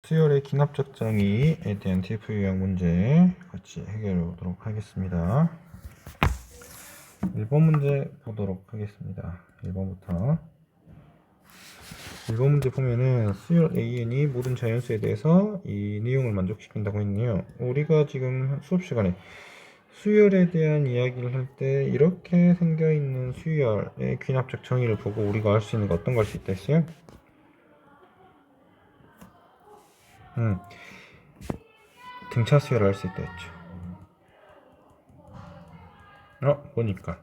수열의 기납적 정의에 대한 TF 유형 문제 같이 해결해 보도록 하겠습니다. 1번 문제 보도록 하겠습니다. 1번부터 1번 문제 보면은 수열 AN이 모든 자연수에 대해서 이 내용을 만족시킨다고 했네요. 우리가 지금 수업 시간에 수열에 대한 이야기를 할 때 이렇게 생겨있는 수열의 귀납적 정의를 보고 우리가 알 수 있는 거 어떤 걸 할 수 있다 했어요? 등차 수열을 할 수 있다 했죠. 보니까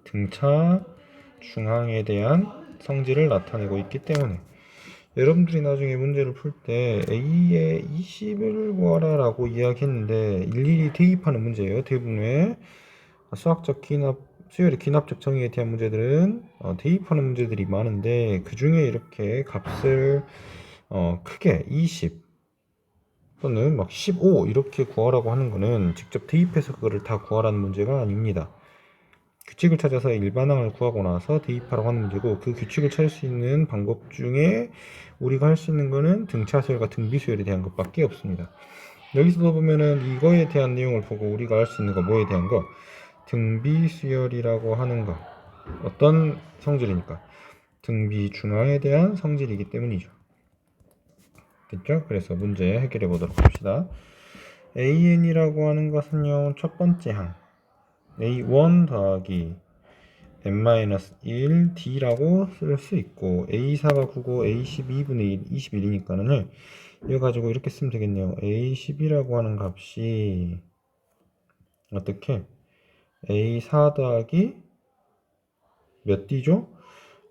등차 중앙에 대한 성질을 나타내고 있기 때문에 여러분들이 나중에 문제를 풀 때 A의 20을 구하라 라고 이야기했는데 일일이 대입하는 문제예요. 대부분의 수학적 기납, 수열의 기납적 정의에 대한 문제들은 대입하는 문제들이 많은데 그 중에 이렇게 값을 크게 20 또는 막 15 이렇게 구하라고 하는 거는 직접 대입해서 그거를 다 구하라는 문제가 아닙니다. 규칙을 찾아서 일반항을 구하고 나서 대입하라고 하는 문제고, 그 규칙을 찾을 수 있는 방법 중에 우리가 할 수 있는 거는 등차수열과 등비수열에 대한 것밖에 없습니다. 여기서도 보면은 이거에 대한 내용을 보고 우리가 할 수 있는 거 뭐에 대한 거? 등비수열이라고 하는 거. 어떤 성질이니까? 등비 중앙에 대한 성질이기 때문이죠. 됐죠? 그래서 문제 해결해 보도록 합시다. AN이라고 하는 것은요, 첫 번째 항 A1 더하기 n-1 D라고 쓸 수 있고, A4가 9고 A12분의 1, 21이니까는 이거 가지고 이렇게 쓰면 되겠네요. A10이라고 하는 값이 어떻게? A4 더하기 몇 D죠?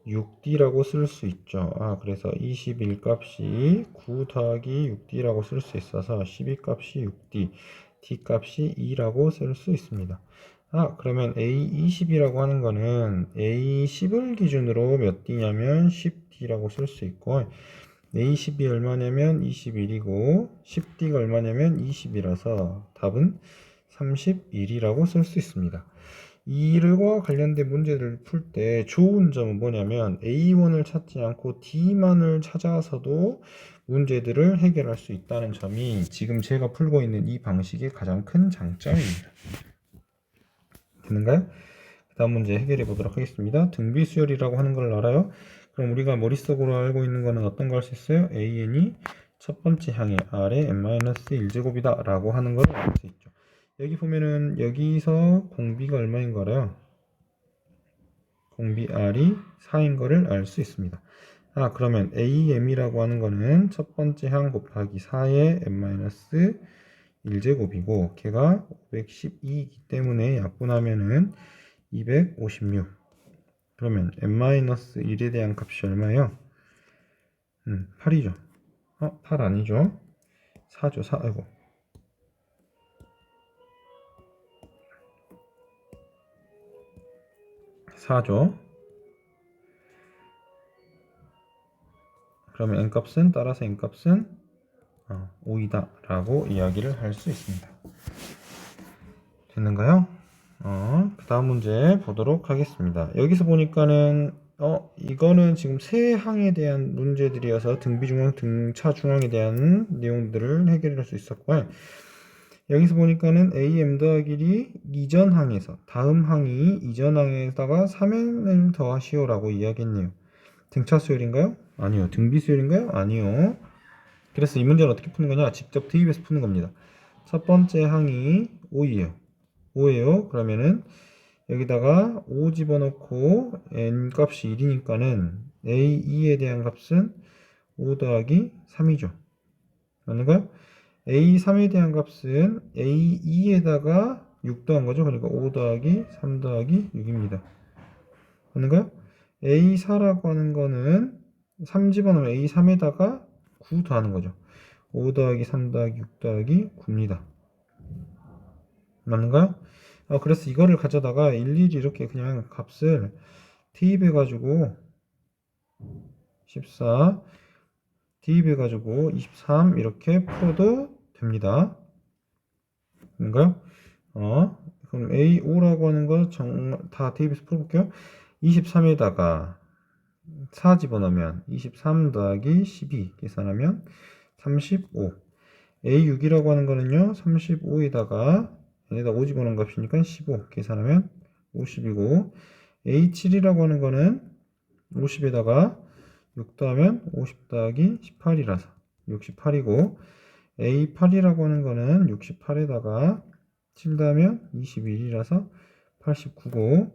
6D라고 쓸 수 있죠. 그래서 21 값이 9 더하기 6D라고 쓸 수 있어서 12 값이 6D, D 값이 2라고 쓸 수 있습니다. 그러면 A20이라고 하는 거는 A10을 기준으로 몇 D냐면 10D라고 쓸 수 있고, A10이 얼마냐면 21이고 10D가 얼마냐면 20이라서 답은 31이라고 쓸 수 있습니다. 이와 관련된 문제를 풀 때 좋은 점은 뭐냐면 A1을 찾지 않고 D만을 찾아서도 문제들을 해결할 수 있다는 점이 지금 제가 풀고 있는 이 방식의 가장 큰 장점입니다. 됐는가요? 그 다음 문제 해결해 보도록 하겠습니다. 등비수열이라고 하는 걸 알아요? 그럼 우리가 머릿속으로 알고 있는 거는 어떤 걸 할 수 있어요? AN이 첫 번째 항의 R의 n-1제곱이다 라고 하는 걸 알 수 있죠. 여기 보면은 여기서 공비가 얼마인 거 알아요? 공비 R이 4인 거를 알 수 있습니다. 그러면 AM이라고 하는 거는 첫 번째 항 곱하기 4의 n-1제곱이고 걔가 512이기 때문에 약분하면은 256. 그러면 n-1에 대한 값이 얼마예요? 8이죠. 8 아니죠? 4죠. 4. 아이고. 4죠. 그러면 n값은 따라서 n값은 5이다 라고 이야기를 할 수 있습니다. 됐는가요? 그 다음 문제 보도록 하겠습니다. 여기서 보니까는 이거는 지금 세 항에 대한 문제들이어서 등비중앙, 등차중앙에 대한 내용들을 해결할 수 있었고요. 여기서 보니까는 AM 더하기 1이 이전 항에서 다음 항이 이전 항에다가 3n을 더하시오 라고 이야기했네요. 등차 수열인가요? 아니요. 등비 수열인가요? 아니요. 그래서 이 문제는 어떻게 푸는 거냐? 직접 대입해서 푸는 겁니다. 첫 번째 항이 5예요. 5예요. 그러면은 여기다가 5 집어넣고 n 값이 1이니까는 A2에 대한 값은 5 더하기 3이죠. 맞는가요? A3에 대한 값은 A2에다가 6 더한 거죠. 그러니까 5 더하기 3 더하기 6입니다. 맞는가요? A4라고 하는 거는 3 집어넣으면 A3에다가 9 더하는 거죠. 5 더하기 3 더하기 6 더하기 9입니다. 맞는가요? 그래서 이거를 가져다가 일일이 이렇게 그냥 값을 대입해가지고 14 대입해가지고 23 이렇게 풀어도 됩니다. 맞는가요? 그럼 A5라고 하는 거 다 대입해서 풀어볼게요. 23에다가 4 집어넣으면 23 더하기 12 계산하면 35. A6이라고 하는 거는요, 35에다가 얘네다 5 집어넣은 값이니까 15 계산하면 50이고, A7이라고 하는 거는 50에다가 6 더하면 50 더하기 18이라서 68이고, A8이라고 하는 거는 68에다가 7 더하면 21이라서 89고,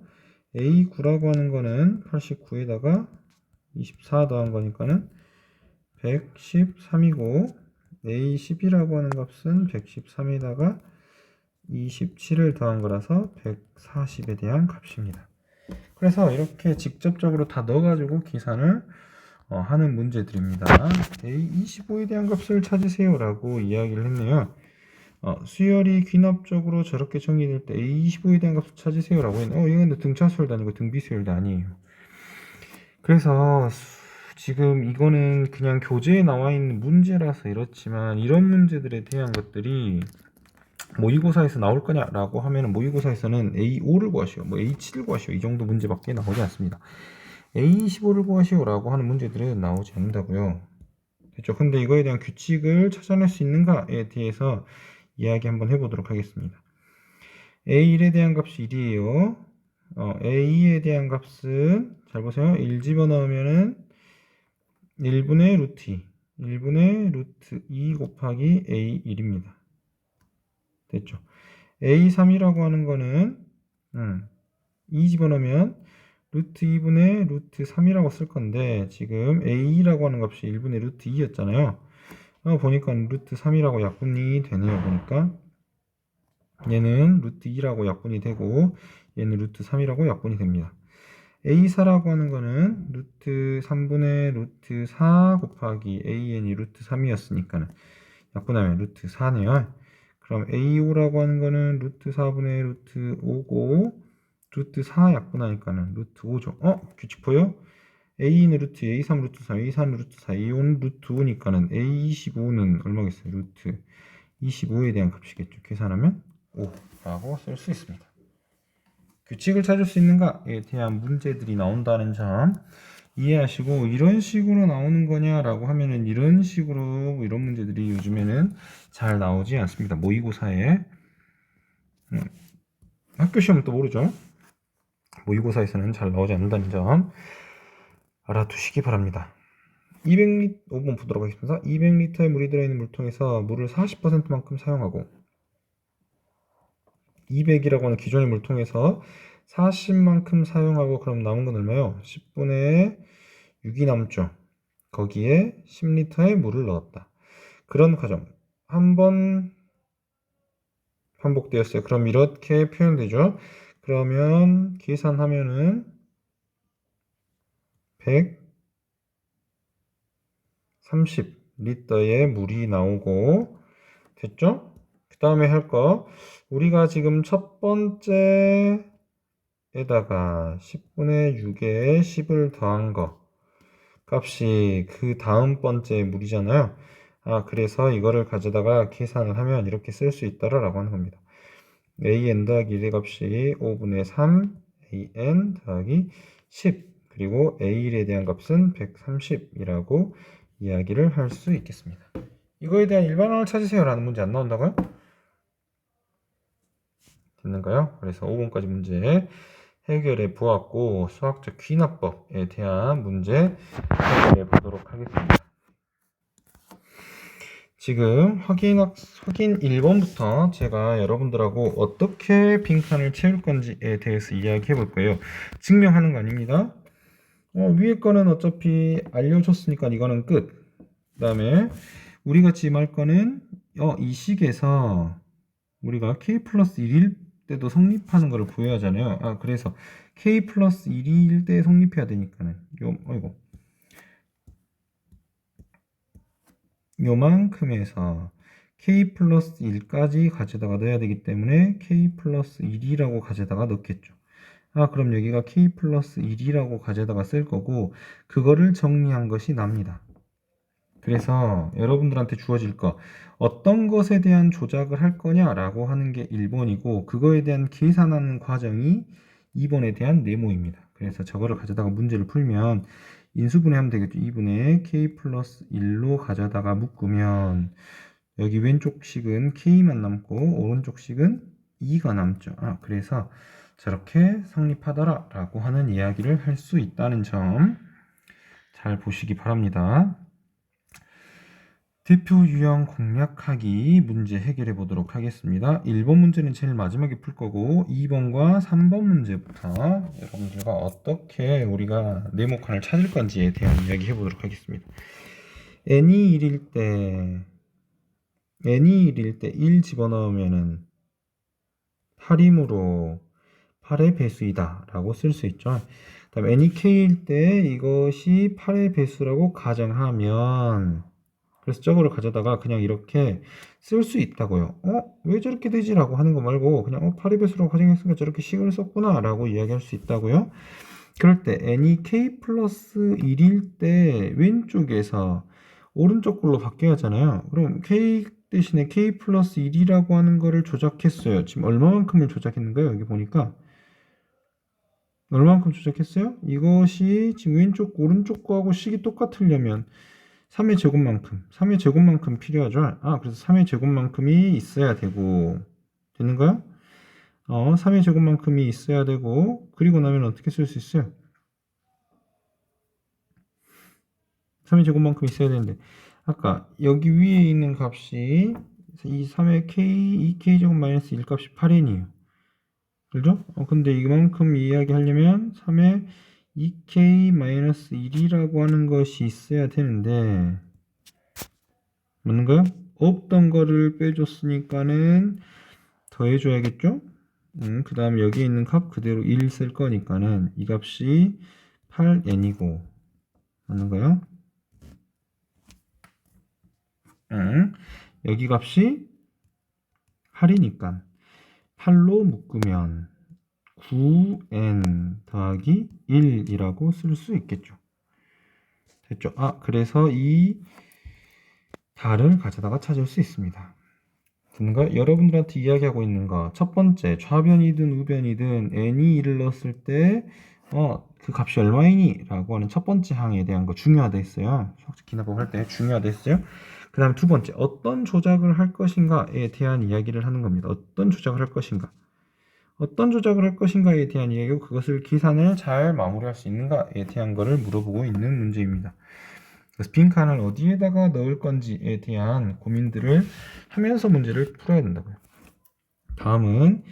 A9라고 하는 거는 89에다가 24 더한 거니까는 113이고, A10이라고 하는 값은 113에다가 27을 더한 거라서 140에 대한 값입니다. 그래서 이렇게 직접적으로 다 넣어가지고 계산을 하는 문제들입니다. A25에 대한 값을 찾으세요 라고 이야기를 했네요. 수열이 귀납적으로 저렇게 정의될 때 A25에 대한 값을 찾으세요 라고 했는데 이건 근데 등차수열도 아니고 등비수열도 아니에요. 그래서 지금 이거는 그냥 교재에 나와 있는 문제라서 이렇지만, 이런 문제들에 대한 것들이 모의고사에서 나올 거냐라고 하면은 모의고사에서는 A5를 구하시오, 뭐 A7을 구하시오, 이 정도 문제밖에 나오지 않습니다. A25를 구하시오라고 하는 문제들은 나오지 않는다고요. 됐죠? 근데 이거에 대한 규칙을 찾아낼 수 있는가에 대해서 이야기 한번 해보도록 하겠습니다. A1에 대한 값이 1이에요. A2에 대한 값은 잘 보세요. 1 집어넣으면은 1분의 루트 2, 1분의 루트 2 곱하기 A1입니다. 됐죠? A3이라고 하는 거는 2 집어넣으면 루트 2분의 루트 3이라고 쓸 건데, 지금 A라고 하는 값이 1분의 루트 2였잖아요. 보니까 루트 3이라고 약분이 되네요. 보니까 얘는 루트 2라고 약분이 되고 얘는 루트 3이라고 약분이 됩니다. A4라고 하는 거는 루트 3분의 루트 4 곱하기 AN이 루트 3이었으니까는 약분하면 루트 4네요. 그럼 A5라고 하는 거는 루트 4분의 루트 5고 루트 4 약분하니까는 루트 5죠. 규칙 보여? A는 루트 A3 루트 3, A4는 루트 4, A5는 루트 5니까는 A25는 얼마겠어요? 루트 25에 대한 값이겠죠. 계산하면 5라고 쓸 수 있습니다. 규칙을 찾을 수 있는가에 대한 문제들이 나온다는 점 이해하시고, 이런 식으로 나오는 거냐라고 하면은 이런 식으로 이런 문제들이 요즘에는 잘 나오지 않습니다. 모의고사에. 학교 시험은 또 모르죠. 모의고사에서는 잘 나오지 않는다는 점 알아두시기 바랍니다. 200리 5번 보도록 하겠습니다. 200리터의 물이 들어있는 물통에서 물을 40%만큼 사용하고 200이라고 하는 기존의 물통에서 40만큼 사용하고, 그럼 남은 건 얼마요? 10분의 6이 남죠. 거기에 10리터의 물을 넣었다. 그런 과정 한 번 반복되었어요. 그럼 이렇게 표현되죠. 그러면 계산하면은 130리터의 물이 나오고, 됐죠? 그 다음에 할 거, 우리가 지금 첫 번째에다가 10분의 6에 10을 더한 거 값이 그 다음 번째 물이잖아요. 그래서 이거를 가져다가 계산을 하면 이렇게 쓸 수 있다라고 하는 겁니다. AN 더하기 1의 값이 5분의 3 AN 더하기 10, 그리고 A1에 대한 값은 130이라고 이야기를 할 수 있겠습니다. 이거에 대한 일반항을 찾으세요 라는 문제 안 나온다고요? 됐는가요? 그래서 5번까지 문제 해결해 보았고, 수학적 귀납법에 대한 문제 해결해 보도록 하겠습니다. 지금 확인 1번부터 제가 여러분들하고 어떻게 빈칸을 채울 건지에 대해서 이야기해 볼 거예요. 증명하는 거 아닙니다. 위에 거는 어차피 알려줬으니까 이거는 끝. 그 다음에 우리가 지금 할 거는 이 식에서 우리가 k 플러스 1일 때도 성립하는 것을 보여야 하잖아요. 그래서 k 플러스 1일 때 성립해야 되니까는 요만큼에서 k 플러스 1까지 가져다가 넣어야 되기 때문에 k 플러스 1이라고 가져다가 넣겠죠. 그럼 여기가 k 플러스 1이라고 가져다가 쓸 거고, 그거를 정리한 것이 납니다. 그래서 여러분들한테 주어질 거, 어떤 것에 대한 조작을 할 거냐라고 하는 게 1번이고, 그거에 대한 계산하는 과정이 2번에 대한 네모입니다. 그래서 저거를 가져다가 문제를 풀면 인수분해하면 되겠죠. 2분의 k 플러스 1로 가져다가 묶으면 여기 왼쪽 식은 k만 남고 오른쪽 식은 2가 남죠. 그래서 저렇게 성립하더라 라고 하는 이야기를 할 수 있다는 점 잘 보시기 바랍니다. 대표 유형 공략하기 문제 해결해 보도록 하겠습니다. 1번 문제는 제일 마지막에 풀 거고 2번과 3번 문제부터 여러분들과 어떻게 우리가 네모칸을 찾을 건지에 대한 이야기 해보도록 하겠습니다. n이 1일 때 1 집어넣으면은 8이므로 8의 배수이다 라고 쓸 수 있죠. 그 다음에 n이 k일 때 이것이 8의 배수라고 가정하면 그래서 저거를 가져다가 그냥 이렇게 쓸 수 있다고요. 왜 저렇게 되지? 라고 하는 거 말고 그냥 8의 배수라고 가정했으니까 저렇게 식을 썼구나 라고 이야기할 수 있다고요. 그럴 때 n이 k 플러스 1일 때 왼쪽에서 오른쪽 걸로 바뀌어야 하잖아요. 그럼 k 대신에 k 플러스 1이라고 하는 거를 조작했어요. 지금 얼마만큼을 조작했는가요? 여기 보니까 얼마만큼 조작했어요? 이것이 지금 왼쪽 오른쪽 거하고 식이 똑같으려면 3의 제곱만큼 필요하죠. 그래서 3의 제곱만큼이 있어야 되고 되는가요? 3의 제곱만큼이 있어야 되고 그리고 나면 어떻게 쓸 수 있어요? 3의 제곱만큼 있어야 되는데 아까 여기 위에 있는 값이 이 3의 k 2k 제곱 마이너스 1 값이 8n이에요. 그죠? 근데 이만큼 이야기하려면 3의 2k 마이너스 1이라고 하는 것이 있어야 되는데 맞는가요? 없던 거를 빼줬으니까는 더해줘야겠죠? 그 다음에 여기 있는 값 그대로 1 쓸 거니까는 이 값이 8n이고 맞는가요? 여기 값이 8이니까 8로 묶으면 9n 더하기 1이라고 쓸 수 있겠죠. 됐죠? 그래서 이 달을 가져다가 찾을 수 있습니다. 듣는가? 여러분들한테 이야기하고 있는 거 첫 번째 좌변이든 우변이든 n이 1을 넣었을 때 그 값이 얼마이니? 라고 하는 첫 번째 항에 대한 거 중요하다 했어요. 기나법 할 때 중요하다 했어요. 그 다음 두 번째 어떤 조작을 할 것인가에 대한 이야기를 하는 겁니다. 어떤 조작을 할 것인가 에 대한 이야기고 그것을 계산을 잘 마무리할 수 있는가에 대한 거를 물어보고 있는 문제입니다. 그래서 빈칸을 어디에다가 넣을 건지에 대한 고민들을 하면서 문제를 풀어야 된다고요. 다음은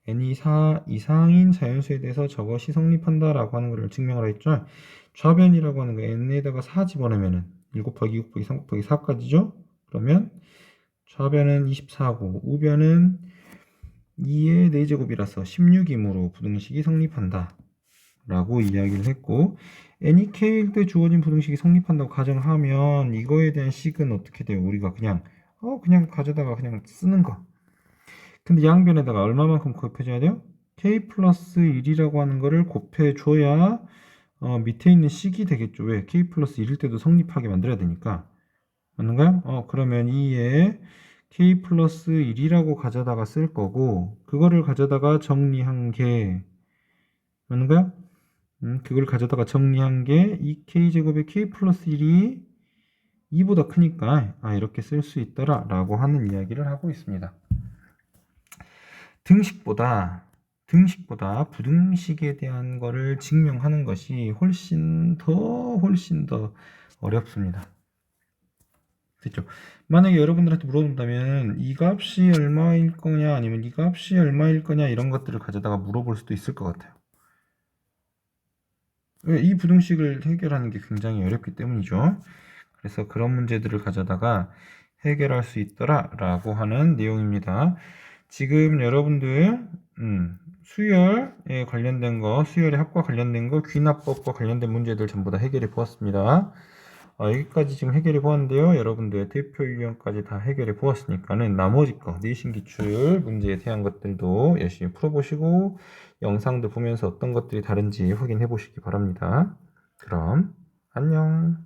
n이 4 이상인 자연수에 대해서 저것이 성립한다 라고 하는 것을 증명을 했죠. 좌변이라고 하는 거 n에다가 4 집어넣으면 1 곱하기 2 곱하기 3 곱하기 4까지죠. 그러면 좌변은 24고 우변은 2의 4제곱이라서 16이므로 부등식이 성립한다 라고 이야기를 했고 n이 k일 때 주어진 부등식이 성립한다고 가정하면 이거에 대한 식은 어떻게 돼요? 우리가 그냥 가져다가 그냥 쓰는 거. 근데 양변에다가 얼마만큼 곱해줘야 돼요? k 플러스 1이라고 하는 거를 곱해줘야 밑에 있는 식이 되겠죠. 왜? k 플러스 1일 때도 성립하게 만들어야 되니까. 맞는가요? 그러면 2에 k 플러스 1이라고 가져다가 쓸 거고 그거를 가져다가 정리한 게 맞는가요? 그걸 가져다가 정리한 게 2k제곱의 k 플러스 1이 2보다 크니까 이렇게 쓸 수 있더라 라고 하는 이야기를 하고 있습니다. 등식보다 부등식에 대한 거를 증명하는 것이 훨씬 더 어렵습니다. 됐죠? 만약에 여러분들한테 물어본다면 이 값이 얼마일 거냐 아니면 이 값이 얼마일 거냐 이런 것들을 가져다가 물어볼 수도 있을 것 같아요. 이 부등식을 해결하는 게 굉장히 어렵기 때문이죠. 그래서 그런 문제들을 가져다가 해결할 수 있더라 라고 하는 내용입니다. 지금 여러분들 수열에 관련된 거, 수열의 합과 관련된 거, 귀납법과 관련된 문제들 전부 다 해결해 보았습니다. 여기까지 지금 해결해 보았는데요. 여러분들 대표 유형까지 다 해결해 보았으니까는 나머지 거, 내신 기출 문제에 대한 것들도 열심히 풀어보시고 영상도 보면서 어떤 것들이 다른지 확인해 보시기 바랍니다. 그럼 안녕.